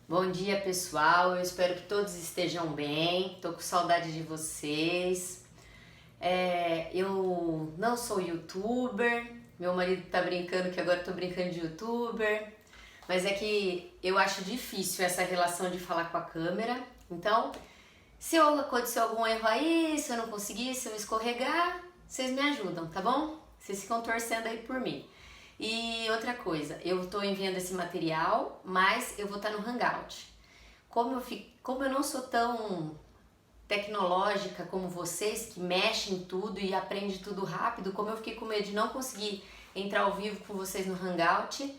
Bom dia, pessoal. Eu espero que todos estejam bem. Tô com saudade de vocês. Eu não sou youtuber. Meu marido tá brincando que agora eu tô brincando de youtuber. Mas é que eu acho difícil essa relação de falar com a câmera. Então, se acontecer algum erro aí, se eu não conseguir, se eu escorregar, vocês me ajudam, tá bom? Vocês ficam torcendo aí por mim. E outra coisa, eu estou enviando esse material, mas eu vou estar no Hangout. Como eu não sou tão tecnológica como vocês, que mexem tudo e aprendem tudo rápido, como eu fiquei com medo de não conseguir entrar ao vivo com vocês no Hangout,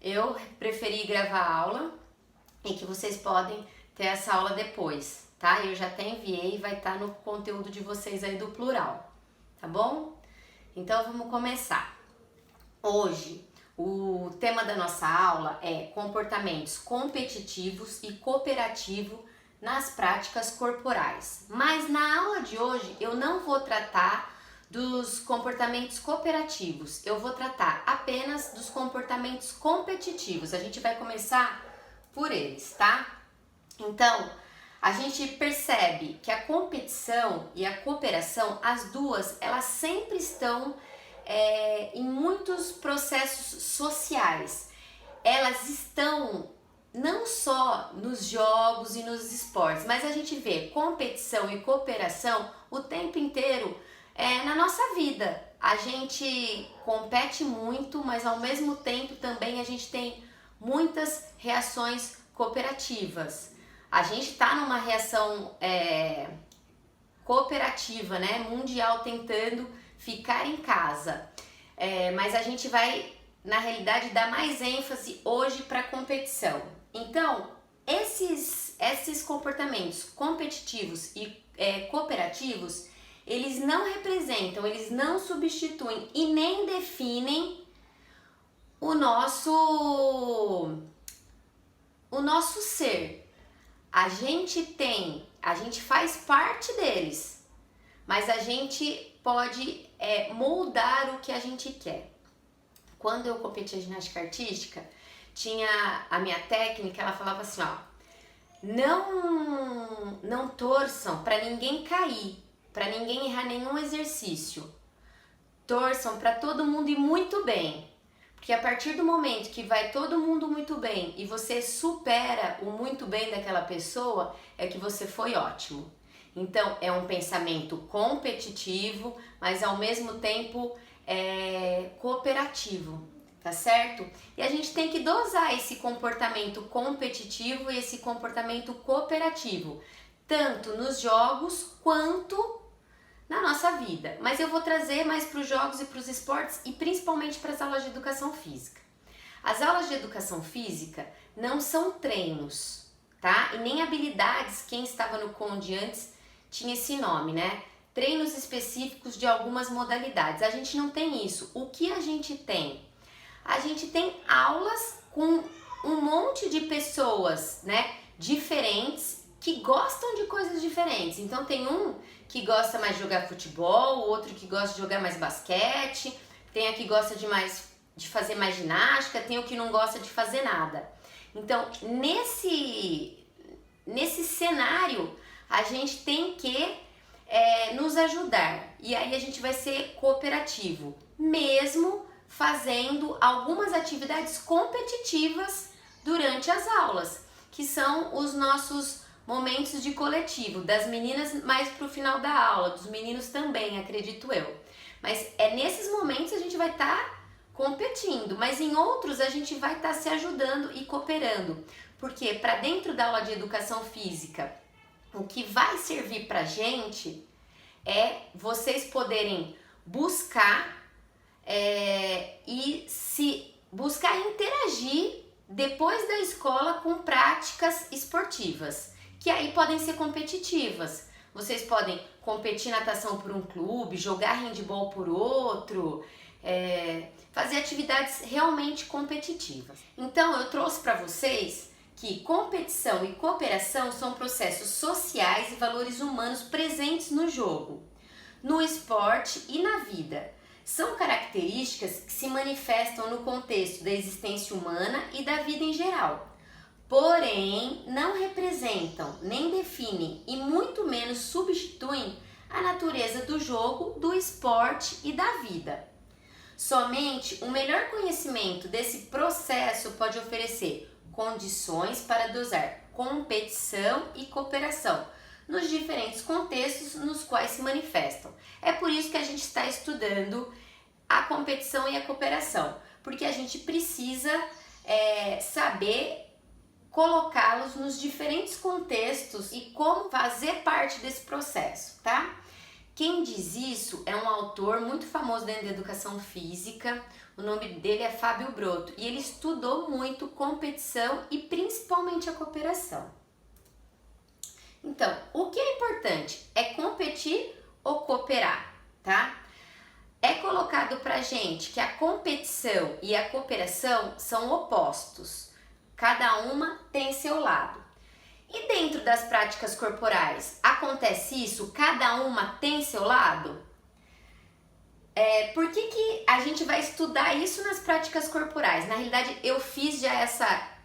eu preferi gravar a aula e que vocês podem ter essa aula depois, tá? Eu já até enviei e vai estar no conteúdo de vocês aí do plural, tá bom? Então vamos começar. Hoje, o tema da nossa aula é comportamentos competitivos e cooperativos nas práticas corporais. Mas na aula de hoje eu não vou tratar dos comportamentos cooperativos, eu vou tratar apenas dos comportamentos competitivos. A gente vai começar por eles, tá? Então, a gente percebe que a competição e a cooperação, as duas, elas sempre estão em muitos processos sociais. Elas estão não só nos jogos e nos esportes, mas a gente vê competição e cooperação o tempo inteiro na nossa vida. A gente compete muito, mas ao mesmo tempo também a gente tem muitas reações cooperativas. A gente está numa reação cooperativa, né, mundial, tentando ficar em casa, mas a gente vai, na realidade, dar mais ênfase hoje para a competição. Então, esses comportamentos competitivos e cooperativos, eles não representam, eles não substituem e nem definem o nosso ser. A gente faz parte deles, mas a gente pode moldar o que a gente quer. Quando eu competia ginástica artística, tinha a minha técnica, ela falava assim, ó, não torçam para ninguém cair, para ninguém errar nenhum exercício. Torçam para todo mundo ir muito bem, porque a partir do momento que vai todo mundo muito bem e você supera o muito bem daquela pessoa, é que você foi ótimo. Então, é um pensamento competitivo, mas ao mesmo tempo cooperativo, tá certo? E a gente tem que dosar esse comportamento competitivo e esse comportamento cooperativo, tanto nos jogos quanto na nossa vida. Mas eu vou trazer mais para os jogos e para os esportes e principalmente para as aulas de educação física. As aulas de educação física não são treinos, tá? E nem habilidades. Quem estava no Conde antes tinha esse nome, né? Treinos específicos de algumas modalidades. A gente não tem isso. O que a gente tem? A gente tem aulas com um monte de pessoas, né, diferentes, que gostam de coisas diferentes. Então tem um que gosta mais de jogar futebol, o outro que gosta de jogar mais basquete, tem a que gosta de fazer mais ginástica, tem o que não gosta de fazer nada. Então, nesse cenário, a gente tem que nos ajudar, e aí a gente vai ser cooperativo, mesmo fazendo algumas atividades competitivas durante as aulas, que são os nossos momentos de coletivo, das meninas mais pro final da aula, dos meninos também, acredito eu. Mas nesses momentos a gente vai estar competindo, mas em outros a gente vai estar se ajudando e cooperando, porque para dentro da aula de educação física, o que vai servir pra gente é vocês poderem buscar buscar interagir depois da escola com práticas esportivas, que aí podem ser competitivas. Vocês podem competir natação por um clube, jogar handball por outro, fazer atividades realmente competitivas. Então eu trouxe para vocês que competição e cooperação são processos sociais e valores humanos presentes no jogo, no esporte e na vida. São características que se manifestam no contexto da existência humana e da vida em geral. porém não representam, nem definem e muito menos substituem a natureza do jogo, do esporte e da vida. Somente um melhor conhecimento desse processo pode oferecer condições para dosar competição e cooperação nos diferentes contextos nos quais se manifestam. É por isso que a gente está estudando a competição e a cooperação, porque a gente precisa saber colocá-los nos diferentes contextos e como fazer parte desse processo, tá? Quem diz isso é um autor muito famoso dentro da educação física, o nome dele é Fábio Broto, e ele estudou muito competição e principalmente a cooperação. Então, o que é importante é competir ou cooperar, tá? É colocado pra gente que a competição e a cooperação são opostos, cada uma tem seu lado. E dentro das práticas corporais, acontece isso? Cada uma tem seu lado? Por que a gente vai estudar isso nas práticas corporais? Na realidade, eu fiz já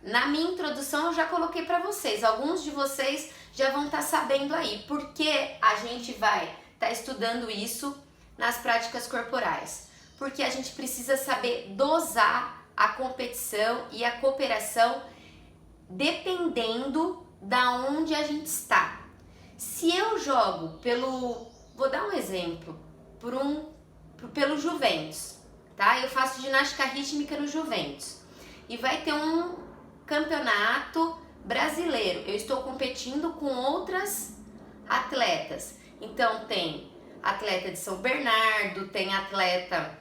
na minha introdução eu já coloquei para vocês. Alguns de vocês já vão estar sabendo aí. Por que a gente vai estar estudando isso nas práticas corporais? Porque a gente precisa saber dosar a competição e a cooperação dependendo da onde a gente está. Se eu jogo vou dar um exemplo, pelo Juventus, tá? Eu faço ginástica rítmica no Juventus e vai ter um campeonato brasileiro. Eu estou competindo com outras atletas. Então tem atleta de São Bernardo, tem atleta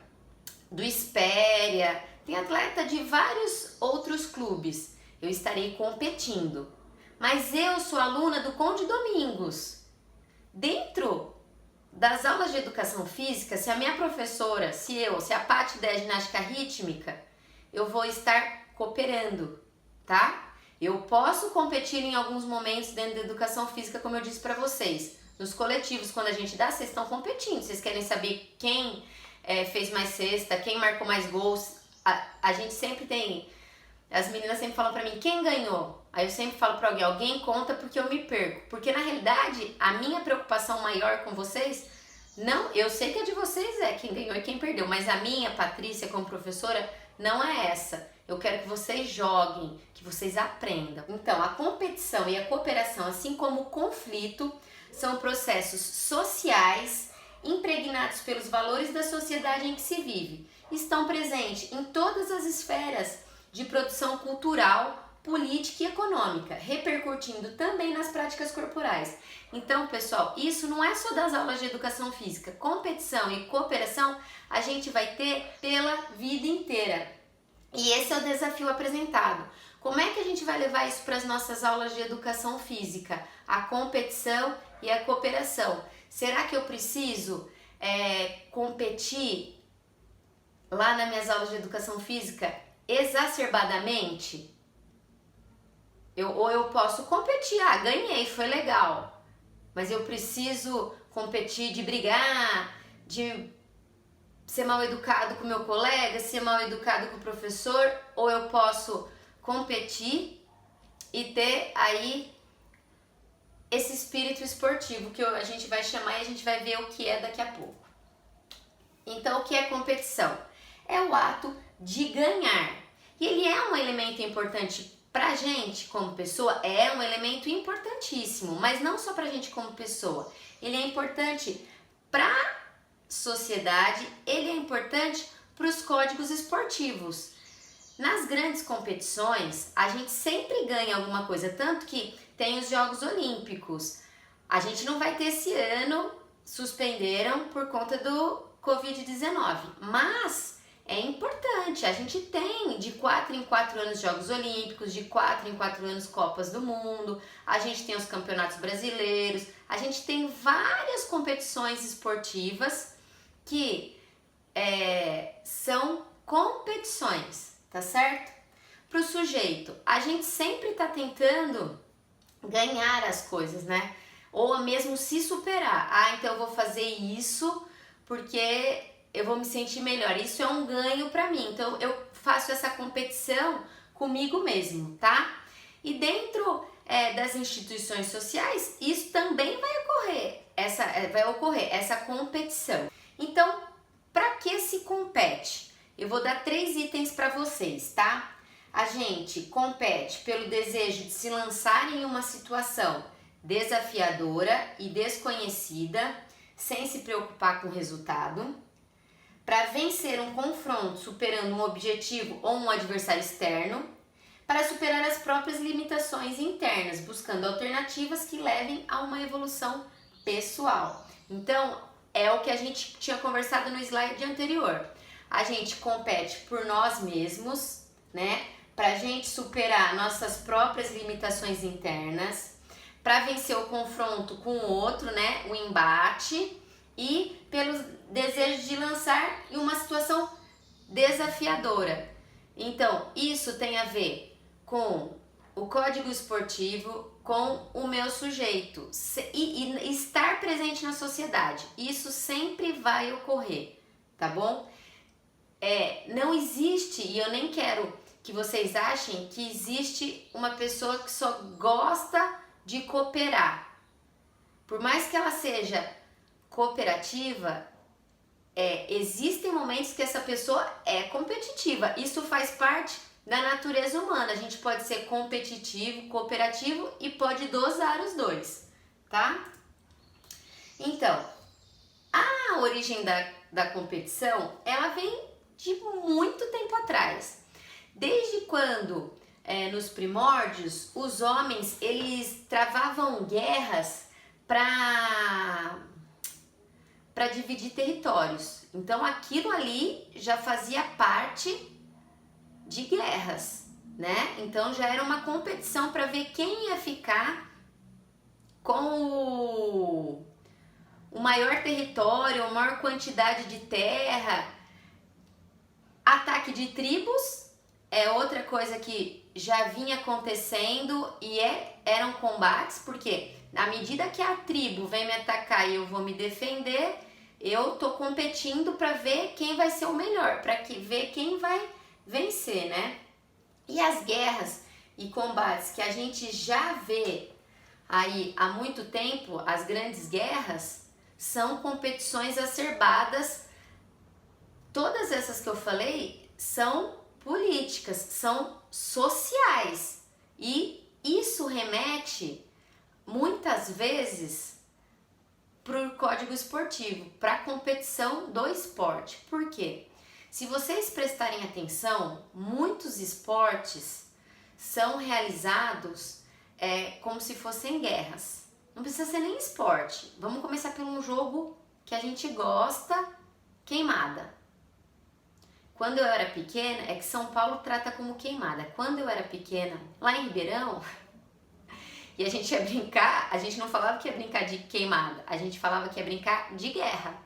do Espéria, tem atleta de vários outros clubes. Eu estarei competindo. Mas eu sou aluna do Conde Domingos. Dentro das aulas de educação física, se a minha professora, se a Paty der ginástica rítmica, eu vou estar cooperando, tá? Eu posso competir em alguns momentos dentro da educação física, como eu disse para vocês. Nos coletivos, quando a gente dá, vocês estão competindo. Vocês querem saber quem fez mais cesta, quem marcou mais gols. A gente sempre tem... As meninas sempre falam pra mim, quem ganhou? Aí eu sempre falo pra alguém conta porque eu me perco. Porque na realidade, a minha preocupação maior com vocês, não, eu sei que a de vocês é quem ganhou e quem perdeu, mas a minha, Patrícia, como professora, não é essa. Eu quero que vocês joguem, que vocês aprendam. Então, a competição e a cooperação, assim como o conflito, são processos sociais impregnados pelos valores da sociedade em que se vive. Estão presentes em todas as esferas de produção cultural, política e econômica, repercutindo também nas práticas corporais. Então, pessoal, isso não é só das aulas de educação física. Competição e cooperação a gente vai ter pela vida inteira. E esse é o desafio apresentado. Como é que a gente vai levar isso para as nossas aulas de educação física? A competição e a cooperação. Será que eu preciso competir lá nas minhas aulas de educação física exacerbadamente? Ou eu posso competir, ganhei, foi legal, mas eu preciso competir de brigar, de ser mal educado com o meu colega, ser mal educado com o professor, ou eu posso competir e ter aí esse espírito esportivo que a gente vai chamar e a gente vai ver o que é daqui a pouco. Então, o que é competição? É o ato de ganhar. E ele é um elemento importante pra gente como pessoa, é um elemento importantíssimo, mas não só pra gente como pessoa. Ele é importante pra sociedade, ele é importante para os códigos esportivos. Nas grandes competições, a gente sempre ganha alguma coisa, tanto que tem os Jogos Olímpicos. A gente não vai ter esse ano, suspenderam por conta do Covid-19, mas é importante, a gente tem de 4 em 4 anos Jogos Olímpicos, de 4 em 4 anos Copas do Mundo, a gente tem os campeonatos brasileiros, a gente tem várias competições esportivas que são competições, tá certo? Para o sujeito, a gente sempre tá tentando ganhar as coisas, né? Ou mesmo se superar. Então eu vou fazer isso porque eu vou me sentir melhor. Isso é um ganho para mim. Então eu faço essa competição comigo mesmo, tá? E dentro das instituições sociais, isso também vai ocorrer essa competição. Então, para que se compete? Eu vou dar 3 itens para vocês, tá? A gente compete pelo desejo de se lançar em uma situação desafiadora e desconhecida, sem se preocupar com o resultado, para vencer um confronto superando um objetivo ou um adversário externo, para superar as próprias limitações internas, buscando alternativas que levem a uma evolução pessoal. Então, é o que a gente tinha conversado no slide anterior. A gente compete por nós mesmos, né? Para a gente superar nossas próprias limitações internas, para vencer o confronto com o outro, né? O embate, e pelo desejo de lançar em uma situação desafiadora. Então, isso tem a ver com o código esportivo, com o meu sujeito e estar presente na sociedade. Isso sempre vai ocorrer, tá bom? Não existe, e eu nem quero que vocês achem que existe uma pessoa que só gosta de cooperar. Por mais que ela seja cooperativa, existem momentos que essa pessoa é competitiva. Isso faz parte da natureza humana. A gente pode ser competitivo, cooperativo e pode dosar os dois, tá? Então, a origem da competição, ela vem de muito tempo atrás. Desde quando, nos primórdios, os homens, eles travavam guerras para dividir territórios. Então, aquilo ali já fazia parte de guerras, né? Então, já era uma competição para ver quem ia ficar com o maior território, a maior quantidade de terra. Ataque de tribos é outra coisa que já vinha acontecendo e eram combates, porque à medida que a tribo vem me atacar e eu vou me defender, eu tô competindo para ver quem vai ser o melhor, para ver quem vai vencer, né? E as guerras e combates que a gente já vê aí há muito tempo, as grandes guerras, são competições acerbadas. Todas essas que eu falei são políticas, são sociais, e isso remete muitas vezes para o código esportivo, para a competição do esporte. Por quê? Se vocês prestarem atenção, muitos esportes são realizados como se fossem guerras. Não precisa ser nem esporte. Vamos começar por um jogo que a gente gosta, queimada. Quando eu era pequena, é que São Paulo trata como queimada. Quando eu era pequena, lá em Ribeirão, e a gente ia brincar, a gente não falava que ia brincar de queimada, a gente falava que ia brincar de guerra.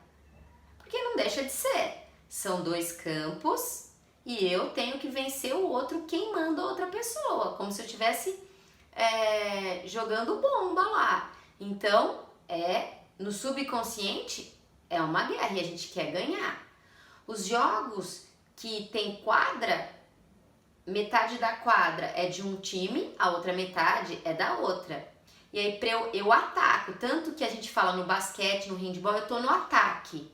Porque não deixa de ser. São 2 campos e eu tenho que vencer o outro queimando a outra pessoa, como se eu estivesse jogando bomba lá. Então, no subconsciente, é uma guerra e a gente quer ganhar. Os jogos que tem quadra, metade da quadra é de um time, a outra metade é da outra. E aí eu ataco, tanto que a gente fala no basquete, no handball, eu tô no ataque.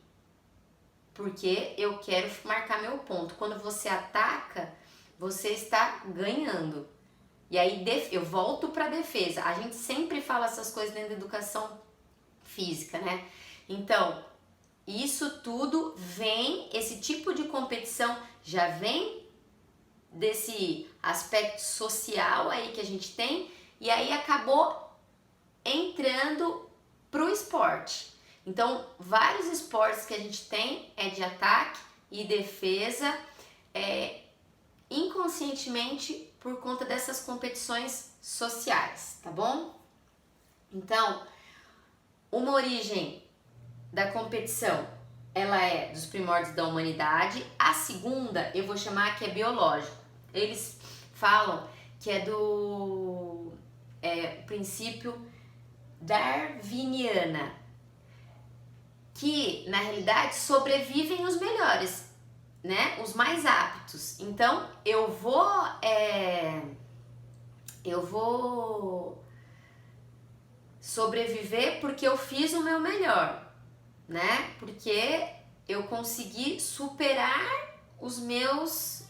Porque eu quero marcar meu ponto. Quando você ataca, você está ganhando. E aí eu volto para a defesa. A gente sempre fala essas coisas dentro da educação física, né? Então, isso tudo vem, esse tipo de competição já vem desse aspecto social aí que a gente tem, e aí acabou entrando pro esporte. Então, vários esportes que a gente tem é de ataque e defesa, inconscientemente por conta dessas competições sociais, tá bom? Então, uma origem da competição, ela é dos primórdios da humanidade. A segunda, eu vou chamar que é biológico. Eles falam que é do princípio darwiniana, que na realidade sobrevivem os melhores, né? Os mais aptos. Então eu vou eu vou sobreviver porque eu fiz o meu melhor, né? Porque eu consegui superar os meus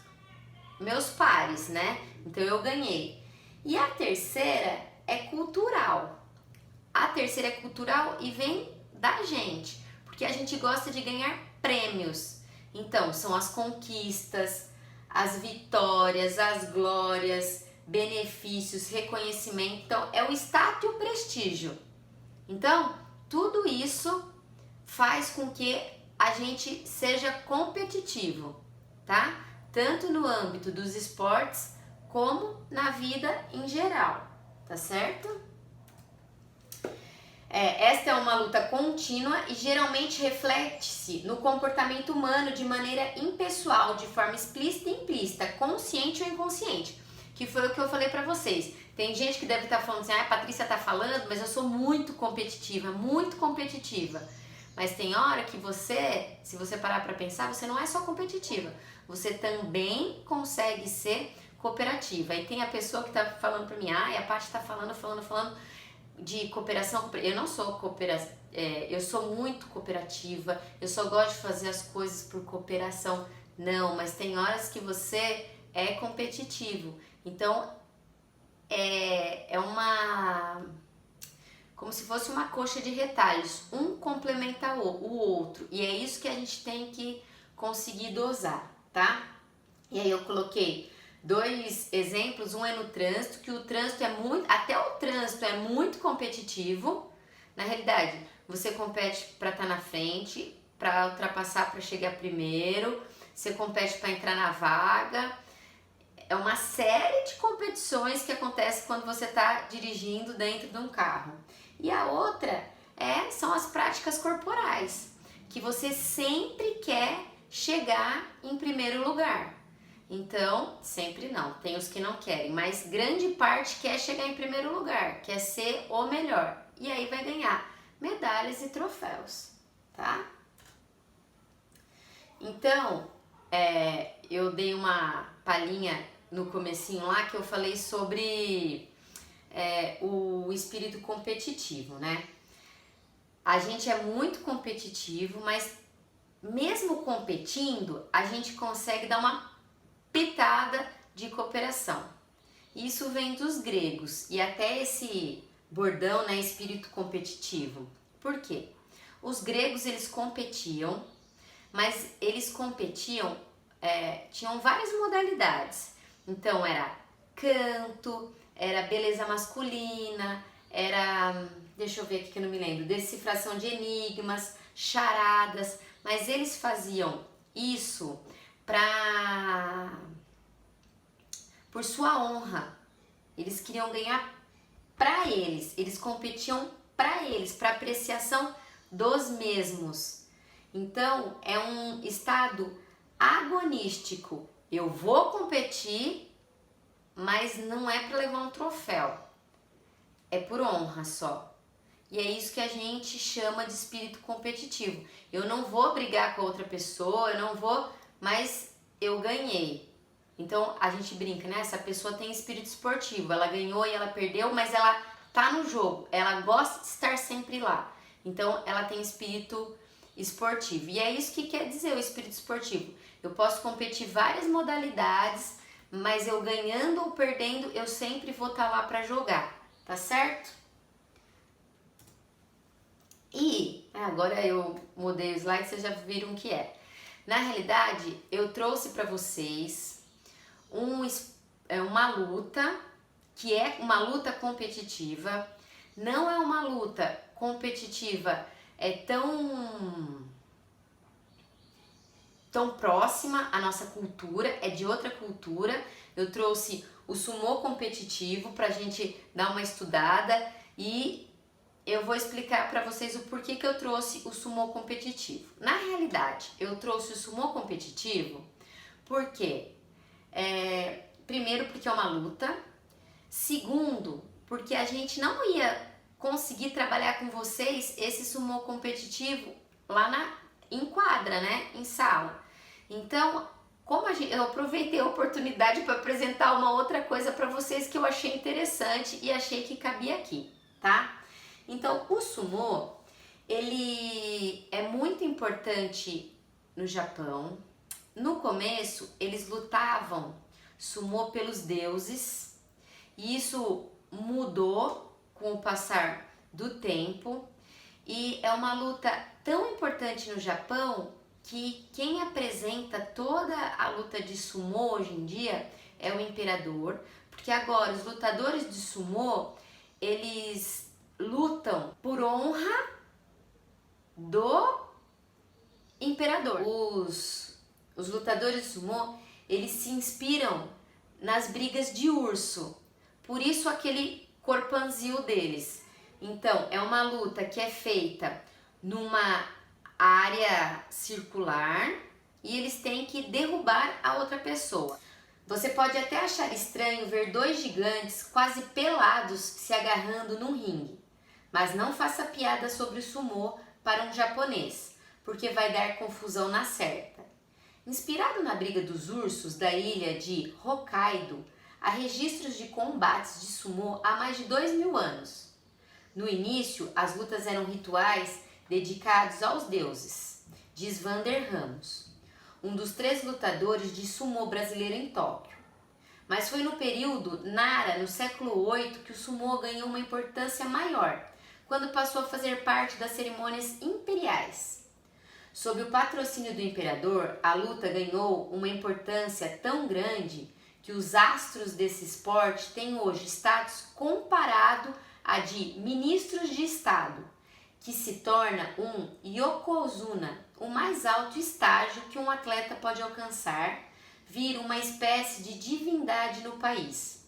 pares, né? Então eu ganhei. E a terceira é cultural. A terceira é cultural e vem da gente, porque a gente gosta de ganhar prêmios. Então, são as conquistas, as vitórias, as glórias, benefícios, reconhecimento. Então, é o status e o prestígio. Então, tudo isso faz com que a gente seja competitivo, tá? Tanto no âmbito dos esportes como na vida em geral, tá certo? Esta é uma luta contínua e geralmente reflete-se no comportamento humano de maneira impessoal, de forma explícita e implícita, consciente ou inconsciente, que foi o que eu falei pra vocês. Tem gente que deve estar falando assim, a Patrícia tá falando, mas eu sou muito competitiva, mas tem hora que você, se você parar pra pensar, você não é só competitiva, você também consegue ser cooperativa. E tem a pessoa que tá falando pra mim, a Paty tá falando de cooperação. Eu não sou cooperativa, eu sou muito cooperativa, eu só gosto de fazer as coisas por cooperação. Não, mas tem horas que você é competitivo. Então, é uma... como se fosse uma coxa de retalhos. Um complementa o outro. E é isso que a gente tem que conseguir dosar, tá? E aí eu coloquei 2 exemplos, um é no trânsito, que o trânsito até o trânsito é muito competitivo. Na realidade, você compete para estar na frente, para ultrapassar, para chegar primeiro, você compete para entrar na vaga. É uma série de competições que acontece quando você está dirigindo dentro de um carro. E a outra são as práticas corporais, que você sempre quer chegar em primeiro lugar. Então, sempre não, tem os que não querem, mas grande parte quer chegar em primeiro lugar, quer ser o melhor. E aí vai ganhar medalhas e troféus, tá? Então, eu dei uma palhinha no comecinho lá que eu falei sobre o espírito competitivo, né? A gente é muito competitivo, mas mesmo competindo, a gente consegue dar uma pitada de cooperação. Isso vem dos gregos e até esse bordão, né, espírito competitivo. Por quê? Os gregos, eles competiam, mas eles competiam, tinham várias modalidades. Então era canto, era beleza masculina, era, deixa eu ver aqui que eu não me lembro, decifração de enigmas, charadas, mas eles faziam isso por sua honra. Eles queriam ganhar para eles competiam para eles, para apreciação dos mesmos. Então é um estado agonístico. Eu vou competir, mas não é para levar um troféu, é por honra só. E é isso que a gente chama de espírito competitivo. Eu não vou brigar com a outra pessoa, eu não vou, mas eu ganhei. Então a gente brinca, né? Essa pessoa tem espírito esportivo, ela ganhou e ela perdeu, mas ela tá no jogo, ela gosta de estar sempre lá. Então ela tem espírito esportivo. E é isso que quer dizer o espírito esportivo. Eu posso competir várias modalidades, mas eu ganhando ou perdendo, eu sempre vou estar lá para jogar, tá certo? E agora eu mudei o slide, vocês já viram o que é. Na realidade, eu trouxe para vocês uma luta, que é uma luta competitiva. Não é uma luta competitiva tão próxima à nossa cultura, é de outra cultura. Eu trouxe o sumô competitivo pra gente dar uma estudada e eu vou explicar para vocês o porquê que eu trouxe o sumô competitivo. Na realidade, eu trouxe o sumô competitivo porque, primeiro, porque é uma luta. Segundo, porque a gente não ia conseguir trabalhar com vocês esse sumô competitivo lá em quadra, né? Em sala. Então, eu aproveitei a oportunidade para apresentar uma outra coisa para vocês que eu achei interessante e achei que cabia aqui, tá? Então, o sumô, ele é muito importante no Japão. No começo, eles lutavam sumô pelos deuses, e isso mudou com o passar do tempo, e é uma luta tão importante no Japão que quem apresenta toda a luta de sumô hoje em dia é o imperador, porque agora os lutadores de sumô, eles lutam por honra do imperador. Os lutadores de sumô, eles se inspiram nas brigas de urso, por isso aquele corpanzil deles. Então, é uma luta que é feita numa área circular e eles têm que derrubar a outra pessoa. Você pode até achar estranho ver dois gigantes quase pelados se agarrando num ringue, mas não faça piada sobre o sumô para um japonês, porque vai dar confusão na certa. Inspirado na briga dos ursos da ilha de Hokkaido, há registros de combates de sumô há mais de 2000 anos. No início, as lutas eram rituais dedicados aos deuses, diz Vander Ramos, um dos 3 lutadores de sumô brasileiro em Tóquio. Mas foi no período Nara, no século VIII, que o sumô ganhou uma importância maior, quando passou a fazer parte das cerimônias imperiais. Sob o patrocínio do imperador, a luta ganhou uma importância tão grande que os astros desse esporte têm hoje status comparado a de ministros de Estado, que se torna um yokozuna, o mais alto estágio que um atleta pode alcançar, vira uma espécie de divindade no país.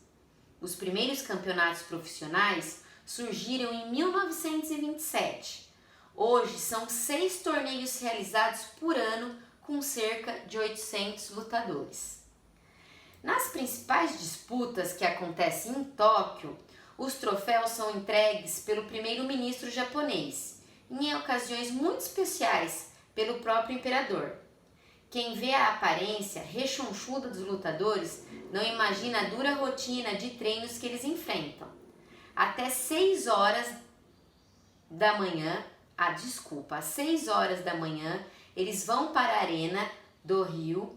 Os primeiros campeonatos profissionais surgiram em 1927. Hoje são 6 torneios realizados por ano com cerca de 800 lutadores. Nas principais disputas que acontecem em Tóquio, os troféus são entregues pelo primeiro-ministro japonês, em ocasiões muito especiais pelo próprio imperador. Quem vê a aparência rechonchuda dos lutadores não imagina a dura rotina de treinos que eles enfrentam. Até 6 horas da manhã, às 6 horas da manhã, eles vão para a arena do Rio,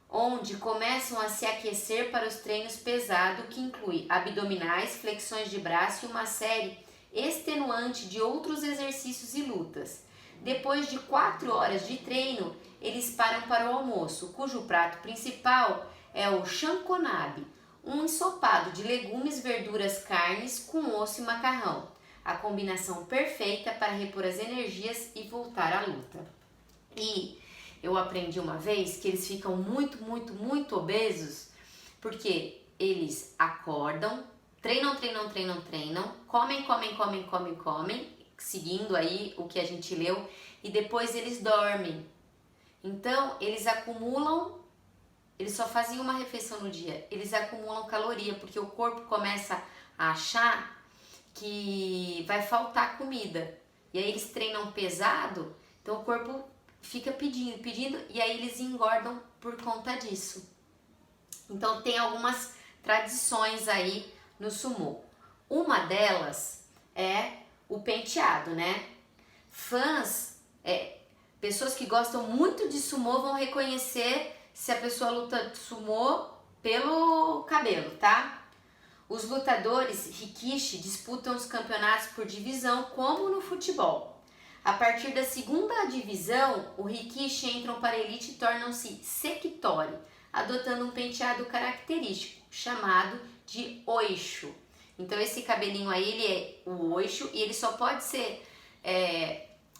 onde começam a se aquecer para os treinos pesados, que inclui abdominais, flexões de braço e uma série extenuante de outros exercícios e lutas. Depois de 4 horas de treino, eles param para o almoço, cujo prato principal é o shankonabe, um ensopado de legumes, verduras, carnes com osso e macarrão, a combinação perfeita para repor as energias e voltar à luta. E eu aprendi uma vez que eles ficam muito obesos porque eles acordam, treinam, comem, seguindo aí o que a gente leu, e depois eles dormem. Então, eles acumulam, eles só fazem uma refeição no dia, eles acumulam caloria, porque o corpo começa a achar que vai faltar comida. E aí eles treinam pesado, então o corpo fica pedindo, e aí eles engordam por conta disso. Então tem algumas tradições aí no sumô. Uma delas é o penteado, né? Pessoas que gostam muito de sumô vão reconhecer se a pessoa luta sumô pelo cabelo, tá? Os lutadores rikishi disputam os campeonatos por divisão, como no futebol. A partir da 2ª divisão, o rikishi entram para a elite e tornam-se sekitori, adotando um penteado característico, chamado de oisho. Então esse cabelinho aí, ele é o oisho, e ele só pode ser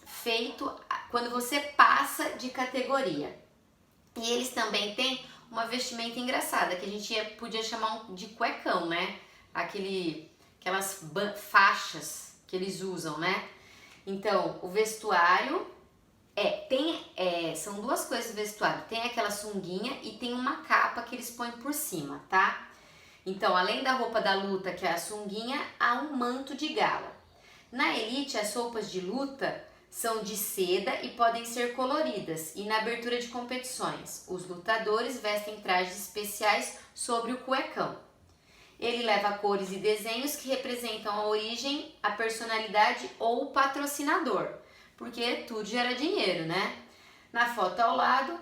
feito quando você passa de categoria. E eles também têm uma vestimenta engraçada, que a gente podia chamar de cuecão, né? Aquelas faixas que eles usam, né? Então, o vestuário são 2 coisas do vestuário. Tem aquela sunguinha e tem uma capa que eles põem por cima, tá? Então, além da roupa da luta, que é a sunguinha, há um manto de gala. Na elite, as roupas de luta são de seda e podem ser coloridas, e na abertura de competições, os lutadores vestem trajes especiais sobre o cuecão. Ele leva cores e desenhos que representam a origem, a personalidade ou o patrocinador, porque tudo gera dinheiro, né? Na foto ao lado,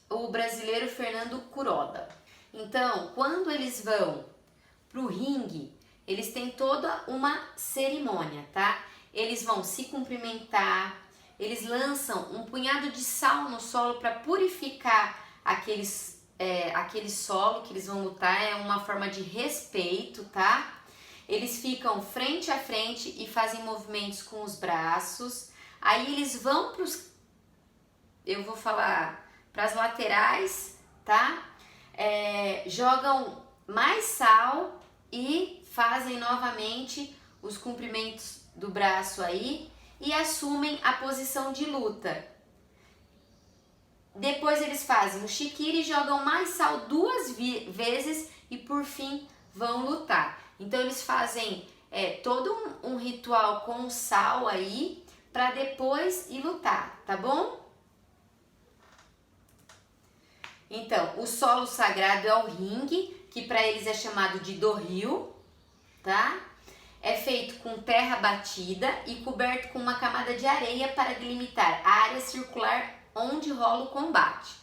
o brasileiro Fernando Kuroda. Então, quando eles vão pro ringue, eles têm toda uma cerimônia, tá? Eles vão se cumprimentar, eles lançam um punhado de sal no solo para purificar aquele solo que eles vão lutar, é uma forma de respeito, tá? Eles ficam frente a frente e fazem movimentos com os braços, aí eles vão eu vou falar para as laterais, tá? Jogam mais sal e fazem novamente os cumprimentos do braço aí e assumem a posição de luta. Depois eles fazem o shikiri e jogam mais sal 2 vezes e por fim vão lutar. Então eles fazem todo um ritual com sal aí para depois ir lutar, tá bom? Então, o solo sagrado é o ringue, que para eles é chamado de do-ryu, tá? É feito com terra batida e coberto com uma camada de areia para delimitar a área circular onde rola o combate.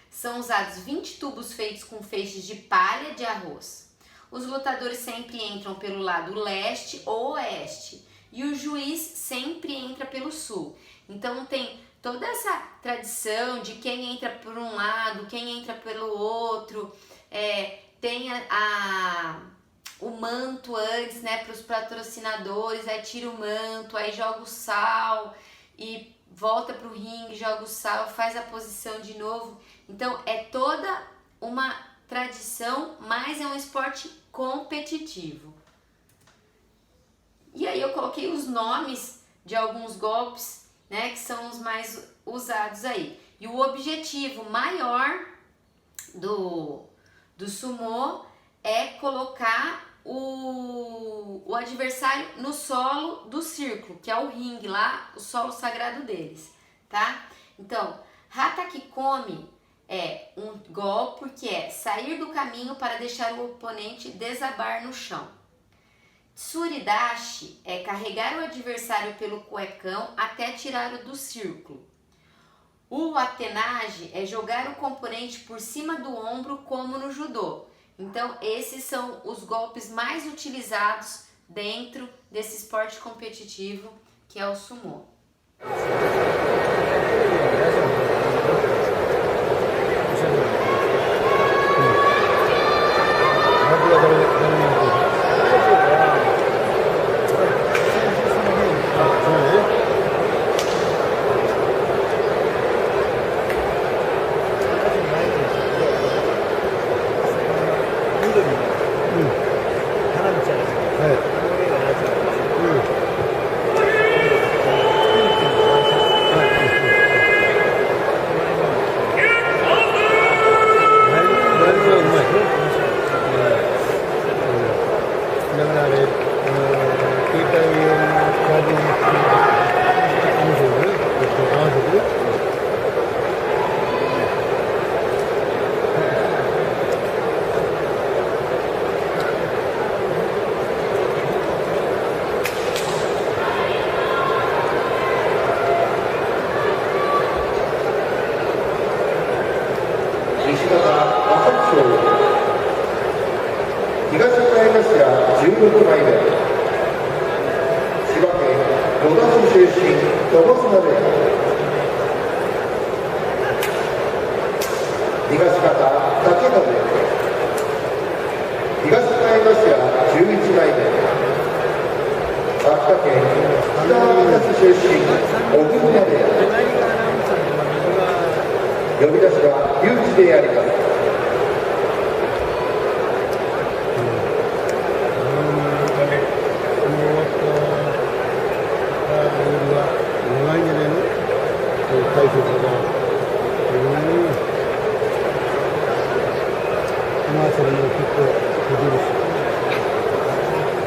São usados 20 tubos feitos com feixes de palha de arroz. Os lutadores sempre entram pelo lado leste ou oeste e o juiz sempre entra pelo sul. Então tem toda essa tradição de quem entra por um lado, quem entra pelo outro, tem o manto antes, né, para os patrocinadores, aí tira o manto, aí joga o sal e volta pro ringue, joga o sal, faz a posição de novo. Então é toda uma tradição, mas é um esporte competitivo. E aí eu coloquei os nomes de alguns golpes, né, que são os mais usados aí. E o objetivo maior do sumô é colocar o adversário no solo do círculo, que é o ringue lá, o solo sagrado deles, tá? Então, Hatakikomi é um golpe que é sair do caminho para deixar o oponente desabar no chão. Tsuridashi é carregar o adversário pelo cuecão até tirá-lo do círculo. O Atenage é jogar o componente por cima do ombro, como no judô. Então, esses são os golpes mais utilizados dentro desse esporte competitivo que é o sumô.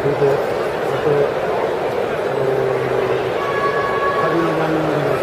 그리고 또 사진을 받는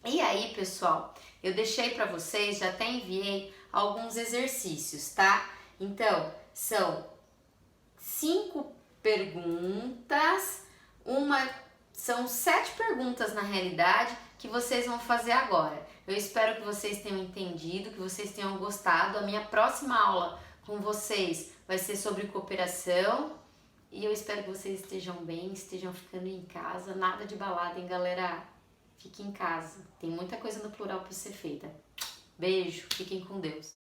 E aí, pessoal, eu deixei para vocês, já até enviei alguns exercícios, tá? Então, são 5 perguntas, são 7 perguntas na realidade que vocês vão fazer agora. Eu espero que vocês tenham entendido, que vocês tenham gostado. A minha próxima aula com vocês vai ser sobre cooperação e eu espero que vocês estejam bem, estejam ficando em casa. Nada de balada, hein, galera? Fique em casa. Tem muita coisa no plural para ser feita. Beijo, fiquem com Deus.